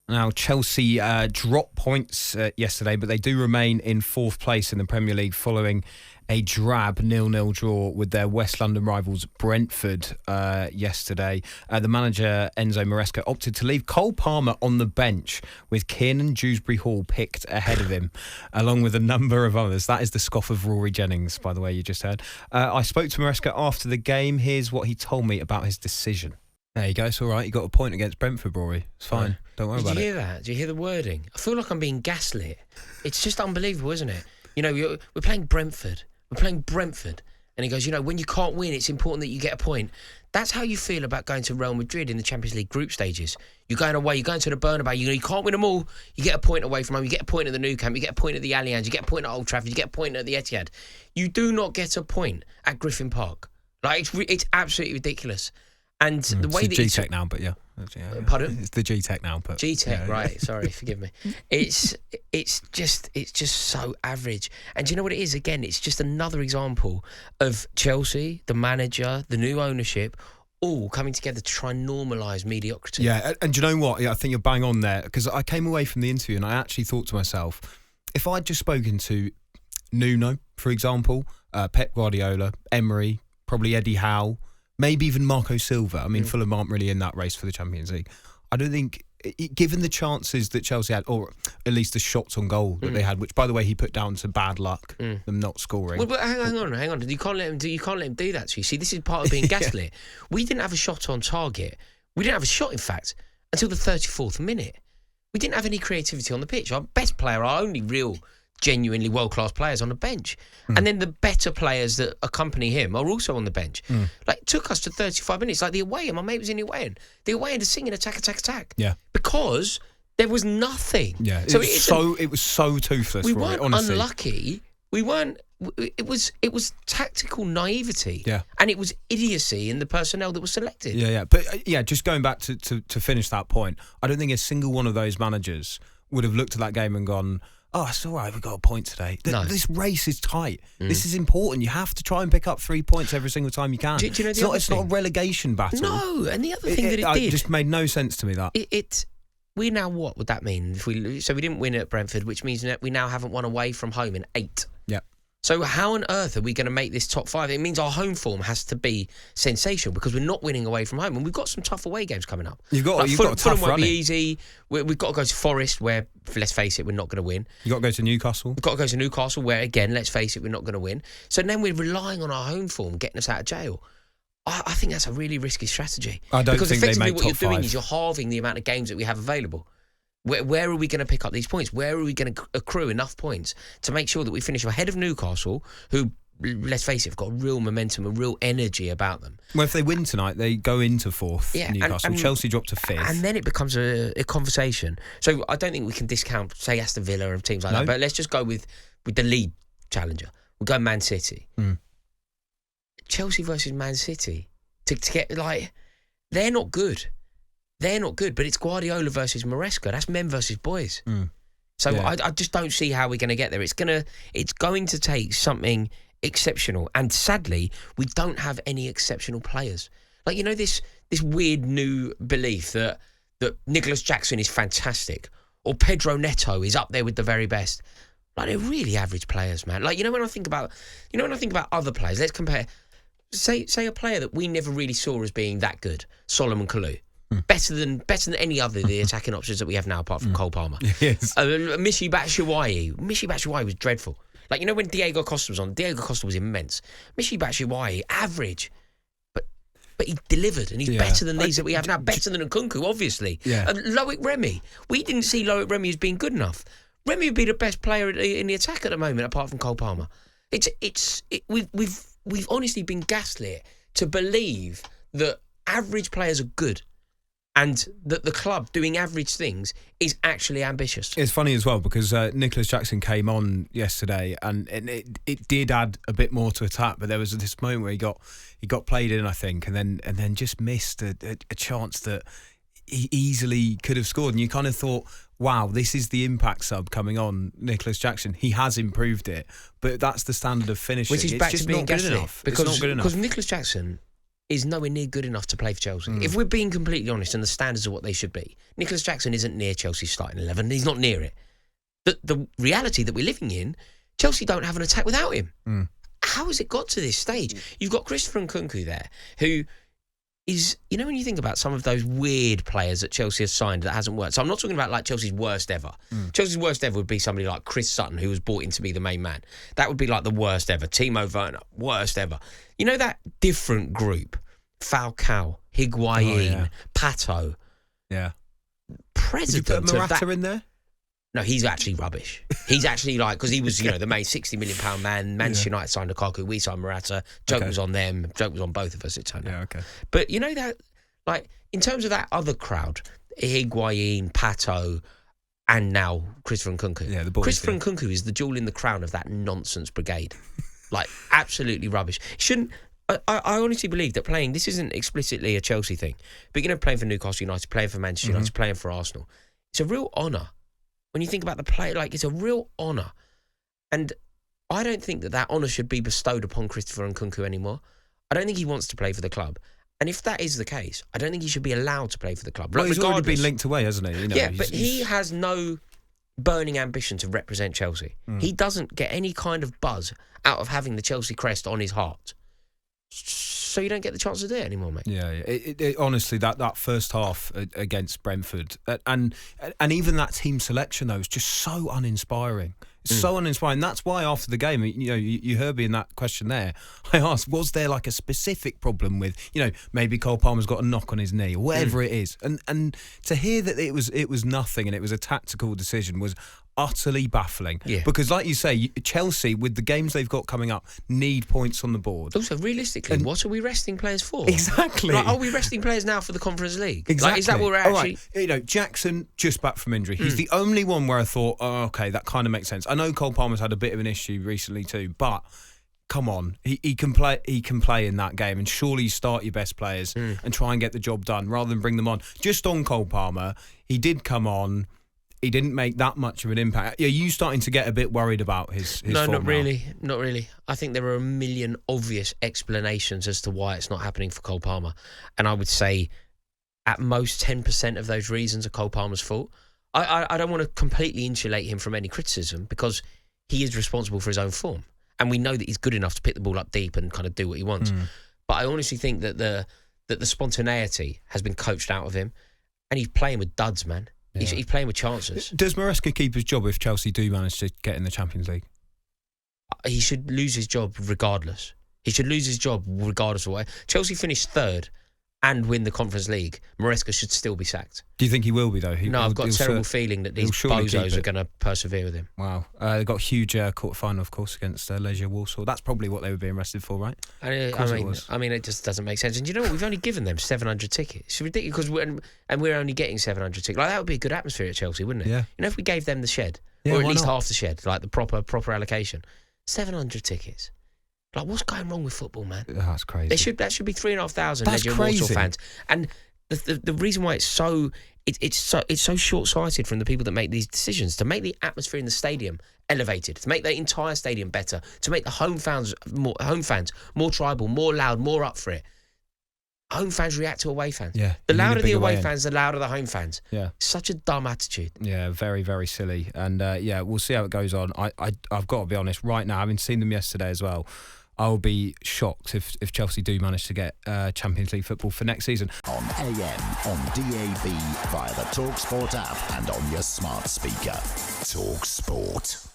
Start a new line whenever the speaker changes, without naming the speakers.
Now, Chelsea dropped points yesterday, but they do remain in 4th place in the Premier League following a drab 0-0 draw with their West London rivals Brentford yesterday. The manager, Enzo Maresca, opted to leave Cole Palmer on the bench with Kiernan Dewsbury-Hall picked ahead of him, along with a number of others. That is the scoff of Rory Jennings, by the way, you just heard. I spoke to Maresca after the game. Here's what he told me about his decision. There you go. It's all right. You got a point against Brentford, Rory. It's fine. Don't worry about it.
Did you hear that? Did you hear the wording? I feel like I'm being gaslit. It's just unbelievable, isn't it? You know, we're playing Brentford. We're playing Brentford. And he goes, you know, when you can't win, it's important that you get a point. That's how you feel about going to Real Madrid in the Champions League group stages. You're going away. You're going to the Bernabeu. You can't win them all. You get a point away from home. You get a point at the Nou Camp. You get a point at the Allianz. You get a point at Old Trafford. You get a point at the Etihad. You do not get a point at Griffin Park. Like, it's absolutely ridiculous. And the way
it's
that
the G-Tech now, but yeah.
Pardon?
It's the G-Tech now, but
G-Tech, right? Sorry, forgive me. It's just so average. And do you know what it is? Again, it's just another example of Chelsea, the manager, the new ownership, all coming together to try and normalise mediocrity.
Yeah, and do you know what? I think you're bang on there, because I came away from the interview and I actually thought to myself, if I'd just spoken to Nuno, for example, Pep Guardiola, Emery, probably Eddie Howe, maybe even Marco Silva. I mean, Fulham aren't really in that race for the Champions League. I don't think, given the chances that Chelsea had, or at least the shots on goal that they had, which, by the way, he put down to bad luck, them not scoring.
Well, but hang on. You can't let him do that to you. See, this is part of being gaslit. We didn't have a shot on target. We didn't have a shot, in fact, until the 34th minute. We didn't have any creativity on the pitch. Our best player, our only real genuinely world-class players on the bench. And then the better players that accompany him are also on the bench. Like, it took us to 35 minutes. Like, the away end, my mate was in the away end. The away end is singing attack.
Yeah.
Because there was nothing.
Yeah. It was so toothless,
we
Rory,
weren't
honestly.
Unlucky. We weren't... It was tactical naivety.
Yeah.
And it was idiocy in the personnel that was selected.
Yeah. But, just going back to finish that point, I don't think a single one of those managers would have looked at that game and gone, oh, it's all right, we've got a point today.
No.
This race is tight. This is important. You have to try and pick up 3 points every single time you can.
Do you know
it's not a relegation battle.
No, and the other thing that it did...
It just made no sense to me, that.
We now, what would that mean? So we didn't win at Brentford, which means that we now haven't won away from home in 8.
Yeah.
So how on earth are we going to make this top 5? It means our home form has to be sensational because we're not winning away from home, and we've got some tough away games coming up.
You've got a tough
Fulham won't
run.
Be easy. We've got to go to Forest, where, let's face it, we're not going to win.
You've got to go to Newcastle.
We've got to go to Newcastle, where, again, let's face it, we're not going to win. So then we're relying on our home form getting us out of jail. I think that's a really risky strategy.
I don't
because
think they make
what
top
you're doing
5.
is you're halving the amount of games that we have available. Where are we going to pick up these points? Where are we going to accrue enough points to make sure that we finish ahead of Newcastle, who, let's face it, have got real momentum and real energy about them?
Well, if they win tonight, they go into 4th, Newcastle.
And
Chelsea drop to 5th.
And then it becomes a conversation. So I don't think we can discount, say, Aston Villa and teams like that, but let's just go with the lead challenger. We'll go Man City. Chelsea versus Man City. To get, like, they're not good. They're not good, but it's Guardiola versus Maresca. That's men versus boys. So I just don't see how we're going to get there. It's going to take something exceptional, and sadly, we don't have any exceptional players. Like, you know, this weird new belief that Nicholas Jackson is fantastic, or Pedro Neto is up there with the very best. Like, they're really average players, man. Like, when I think about other players, let's compare. Say a player that we never really saw as being that good, Solomon Kalou. Better than any other of the attacking options that we have now, apart from Cole Palmer.
Yes.
Michy Batshuayi was dreadful. Like, when Diego Costa was on, Diego Costa was immense. Michy Batshuayi, average. But he delivered, and he's better than these that we have now. Better than Nkunku, obviously.
Yeah.
Loic Remy. We didn't see Loic Remy as being good enough. Remy would be the best player in the attack at the moment, apart from Cole Palmer. We've honestly been gaslit to believe that average players are good, and that the club doing average things is actually ambitious.
It's funny as well, because Nicholas Jackson came on yesterday, and it did add a bit more to attack. But there was this moment where he got played in, I think, and then just missed a chance that he easily could have scored. And you kind of thought, wow, this is the impact sub coming on, Nicholas Jackson. He has improved it, but that's the standard of finishing.
Which is back to being
not good enough.
Because
it's not good enough.
Nicholas Jackson, is nowhere near good enough to play for Chelsea. If we're being completely honest, and the standards are what they should be, Nicholas Jackson isn't near Chelsea's starting 11. He's not near it. The reality that we're living in, Chelsea don't have an attack without him. How has it got to this stage? You've got Christopher Nkunku there, who is, you know, when you think about some of those weird players that Chelsea has signed that hasn't worked. So I'm not talking about like Chelsea's worst ever. Chelsea's worst ever would be somebody like Chris Sutton, who was brought in to be the main man. That would be like the worst ever. Timo Werner, worst ever. You know that different group? Falcao, Higuain, Pato.
Yeah.
President
Did you put
of that.
Morata in there?
No, he's actually rubbish. He's actually like, because he was, you know, the main £60 million man. Manchester United signed Lukaku. We signed Morata. Joke was on them. Joke was on both of us, it turned out.
Yeah, okay.
But you know that, like, in terms of that other crowd, Higuain, Pato, and now Christopher Nkunku.
Yeah, the boys.
Christopher Nkunku is the jewel in the crown of that nonsense brigade. Like, absolutely rubbish. Shouldn't. I honestly believe that playing, this isn't explicitly a Chelsea thing, but, you know, playing for Newcastle United, playing for Manchester United, playing for Arsenal, it's a real honour. When you think about the play, like, it's a real honour. And I don't think that honour should be bestowed upon Christopher Nkunku anymore. I don't think he wants to play for the club. And if that is the case, I don't think he should be allowed to play for the club.
Well, he's already been linked away, hasn't he? You know,
yeah, but he has no burning ambition to represent Chelsea. He doesn't get any kind of buzz out of having the Chelsea crest on his heart. So you don't get the chance to do it anymore, mate.
Yeah. Honestly, that first half against Brentford, and even that team selection though, was just so uninspiring. So uninspiring. That's why after the game, you know, you heard me in that question there. I asked, was there like a specific problem with, you know, maybe Cole Palmer's got a knock on his knee or whatever it is, and to hear that it was nothing and it was a tactical decision was utterly baffling. Yeah. Because like you say, Chelsea, with the games they've got coming up, need points on the board.
Also, realistically, what are we resting players for?
Exactly.
Like, are we resting players now for the Conference League?
Exactly.
Like, is that what we're actually...
All right. You know, Jackson just back from injury. He's the only one where I thought, oh, okay, that kind of makes sense. I know Cole Palmer's had a bit of an issue recently too, but come on, he can play. He can play in that game, and surely you start your best players and try and get the job done rather than bring them on. Just on Cole Palmer, he did come on. He didn't make that much of an impact. Are you starting to get a bit worried about his
No,
form
not
now?
really. Not really. I think there are a million obvious explanations as to why it's not happening for Cole Palmer. And I would say at most 10% of those reasons are Cole Palmer's fault. I don't want to completely insulate him from any criticism because he is responsible for his own form. And we know that he's good enough to pick the ball up deep and kind of do what he wants. But I honestly think that the spontaneity has been coached out of him. And he's playing with duds, man. Yeah. He's playing with chances.
Does Maresca keep his job if Chelsea do manage to get in the Champions League?
He should lose his job regardless. He should lose his job regardless of what. Chelsea finished third and win the Conference League. Maresca should still be sacked.
Do you think he will be, though?
No, I've got a terrible feeling that these bozos are going to persevere with him.
Wow. They got a huge quarter-final, of course, against Legia Warsaw. That's probably what they were being arrested for, right?
I mean, it just doesn't make sense. And you know what? We've only given them 700 tickets. It's ridiculous because we're only getting 700 tickets. Like, that would be a good atmosphere at Chelsea, wouldn't it?
Yeah.
You know, if we gave them the shed, or at least half the shed, like the proper allocation, 700 tickets. Like, what's going wrong with football, man?
That's crazy.
That should be 3,500 Legia Warsaw fans. And the reason why it's so short-sighted from the people that make these decisions, to make the atmosphere in the stadium elevated, to make the entire stadium better, to make the home fans more tribal, more loud, more up for it. Home fans react to away fans.
Yeah,
the louder the away fans, the louder the home fans.
Yeah.
Such a dumb attitude.
Yeah, very, very silly. And we'll see how it goes on. I've got to be honest, right now, having seen them yesterday as well, I'll be shocked if Chelsea do manage to get Champions League football for next season.
On AM, on DAB, via the talkSPORT app and on your smart speaker. talkSPORT.